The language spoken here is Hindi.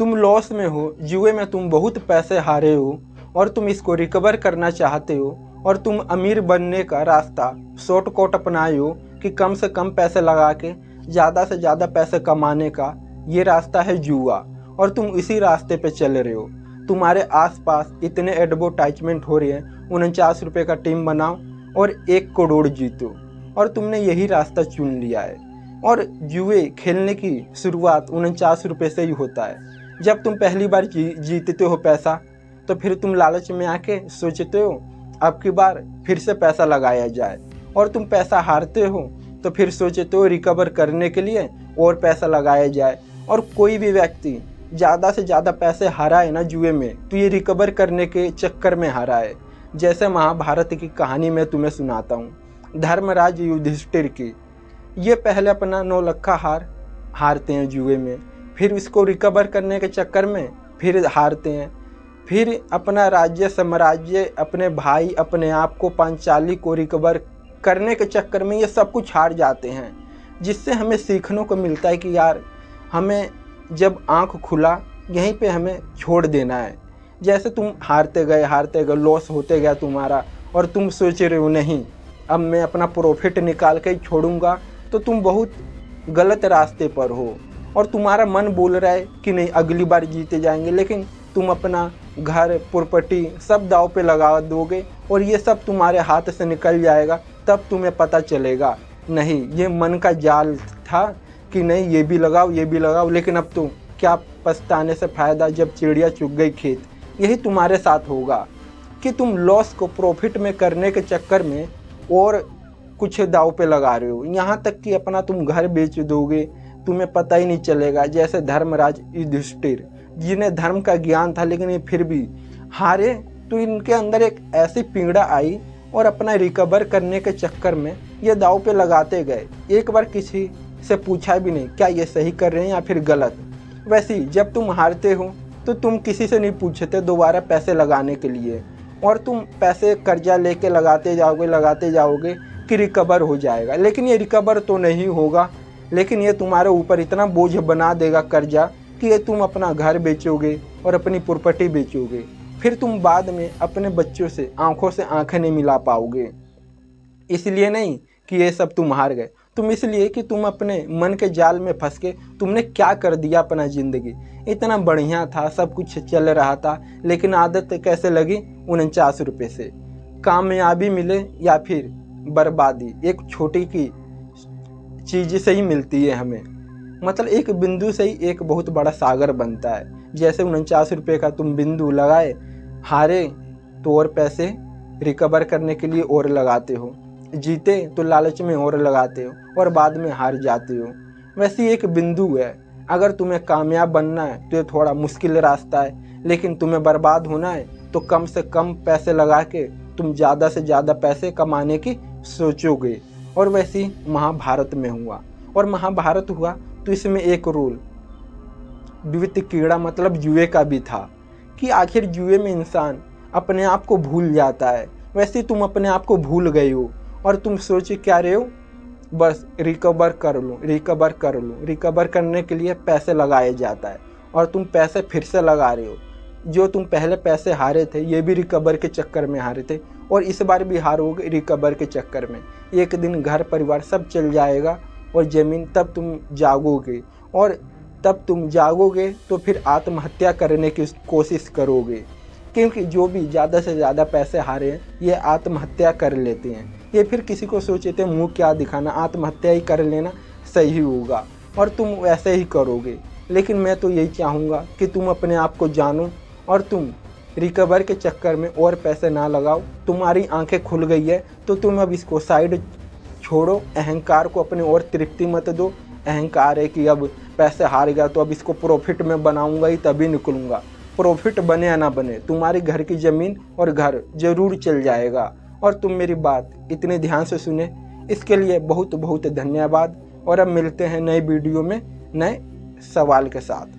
तुम लॉस में हो, जुए में तुम बहुत पैसे हारे हो और तुम इसको रिकवर करना चाहते हो और तुम अमीर बनने का रास्ता शॉर्टकट अपनाए हो कि कम से कम पैसे लगा के ज़्यादा से ज़्यादा पैसे कमाने का। ये रास्ता है जुआ और तुम इसी रास्ते पे चल रहे हो। तुम्हारे आसपास इतने एडवर्टाइजमेंट हो रहे हैं, 49 रुपये का टीम बनाओ और 1 करोड़ जीतो, और तुमने यही रास्ता चुन लिया है। और जुए खेलने की शुरुआत 49 रुपये से ही होता है। जब तुम पहली बार जीतते हो पैसा, तो फिर तुम लालच में आके सोचते हो अब की बार फिर से पैसा लगाया जाए, और तुम पैसा हारते हो तो फिर सोचते हो रिकवर करने के लिए और पैसा लगाया जाए। और कोई भी व्यक्ति ज़्यादा से ज़्यादा पैसे हारा है ना जुए में, तो ये रिकवर करने के चक्कर में हारा है। जैसे महाभारत की कहानी मैं तुम्हें सुनाता हूँ, धर्मराज युधिष्ठिर की। ये पहले अपना 9 लक्खा हारते हैं जुए में, फिर इसको रिकवर करने के चक्कर में फिर हारते हैं, फिर अपना राज्य साम्राज्य, अपने भाई, अपने आप को, पांचाली को रिकवर करने के चक्कर में ये सब कुछ हार जाते हैं। जिससे हमें सीखने को मिलता है कि यार हमें जब आँख खुला यहीं पे हमें छोड़ देना है। जैसे तुम हारते गए, लॉस होते गया तुम्हारा, और तुम सोच रहे हो नहीं अब मैं अपना प्रॉफिट निकाल के ही छोड़ूंगा, तो तुम बहुत गलत रास्ते पर हो। और तुम्हारा मन बोल रहा है कि नहीं अगली बार जीते जाएंगे, लेकिन तुम अपना घर, प्रॉपर्टी सब दांव पे लगा दोगे और ये सब तुम्हारे हाथ से निकल जाएगा। तब तुम्हें पता चलेगा नहीं ये मन का जाल था कि नहीं ये भी लगाओ, लेकिन अब तो क्या पछताने से फ़ायदा जब चिड़िया चुग गई खेत। यही तुम्हारे साथ होगा कि तुम लॉस को प्रॉफिट में करने के चक्कर में और कुछ दाव पे लगा रहे हो, यहाँ तक कि अपना तुम घर बेच दोगे, तुम्हें पता ही नहीं चलेगा। जैसे धर्मराज युधिष्ठिर, जिन्हें धर्म का ज्ञान था लेकिन ये फिर भी हारे, तो इनके अंदर एक ऐसी पीड़ा आई और अपना रिकवर करने के चक्कर में ये दाव पे लगाते गए। एक बार किसी से पूछा भी नहीं क्या ये सही कर रहे हैं या फिर गलत। वैसे ही जब तुम हारते हो तो तुम किसी से नहीं पूछते दोबारा पैसे लगाने के लिए, और तुम पैसे कर्जा लेके लगाते जाओगे कि रिकवर हो जाएगा, लेकिन ये रिकवर तो नहीं होगा। लेकिन ये तुम्हारे ऊपर इतना बोझ बना देगा कर्जा कि ये तुम अपना घर बेचोगे और अपनी प्रॉपर्टी बेचोगे। फिर तुम बाद में अपने बच्चों से आंखों से आंखें नहीं मिला पाओगे। इसलिए नहीं कि ये सब तुम हार गए, तुम इसलिए कि तुम अपने मन के जाल में फंस के तुमने क्या कर दिया। अपना ज़िंदगी इतना बढ़िया था, सब कुछ चल रहा था, लेकिन आदत कैसे लगी 49 रुपये से। कामयाबी मिले या फिर बर्बादी एक छोटी की चीज़ से ही मिलती है हमें। मतलब एक बिंदु से ही एक बहुत बड़ा सागर बनता है। जैसे 49 रुपये का तुम बिंदु लगाए, हारे तो और पैसे रिकवर करने के लिए और लगाते हो, जीते तो लालच में और लगाते हो और बाद में हार जाते हो। वैसे एक बिंदु है। अगर तुम्हें कामयाब बनना है तो ये थोड़ा मुश्किल रास्ता है, लेकिन तुम्हें बर्बाद होना है तो कम से कम पैसे लगा के तुम ज़्यादा से ज़्यादा पैसे कमाने की सोचोगे। और वैसे ही महाभारत में हुआ, और महाभारत हुआ तो इसमें एक रोल द्वित कीड़ा मतलब जुए का भी था कि आखिर जुए में इंसान अपने आप को भूल जाता है। वैसे तुम अपने आप को भूल गए हो और तुम सोच क्या रहे हो, बस रिकवर कर लो। रिकवर करने के लिए पैसे लगाया जाता है और तुम पैसे फिर से लगा रहे हो। जो तुम पहले पैसे हारे थे ये भी रिकवर के चक्कर में हारे थे, और इस बार भी हारोगे रिकवर के चक्कर में। एक दिन घर परिवार सब चल जाएगा और ज़मीन, तब तुम जागोगे, और तब तुम जागोगे तो फिर आत्महत्या करने की कोशिश करोगे, क्योंकि जो भी ज़्यादा से ज़्यादा पैसे हारे हैं ये आत्महत्या कर लेते हैं। ये फिर किसी को सोचते मुँह क्या दिखाना, आत्महत्या ही कर लेना सही होगा, और तुम वैसे ही करोगे। लेकिन मैं तो यही चाहूँगा कि तुम अपने आप को जानो और तुम रिकवर के चक्कर में और पैसे ना लगाओ। तुम्हारी आंखें खुल गई है तो तुम अब इसको साइड छोड़ो, अहंकार को अपने और तृप्ति मत दो। अहंकार है कि अब पैसे हार गया तो अब इसको प्रॉफिट में बनाऊंगा ही तभी निकलूंगा। प्रॉफिट बने या ना बने, तुम्हारी घर की ज़मीन और घर जरूर चल जाएगा। और तुम मेरी बात इतने ध्यान से सुने इसके लिए बहुत बहुत धन्यवाद। और अब मिलते हैं नए वीडियो में नए सवाल के साथ।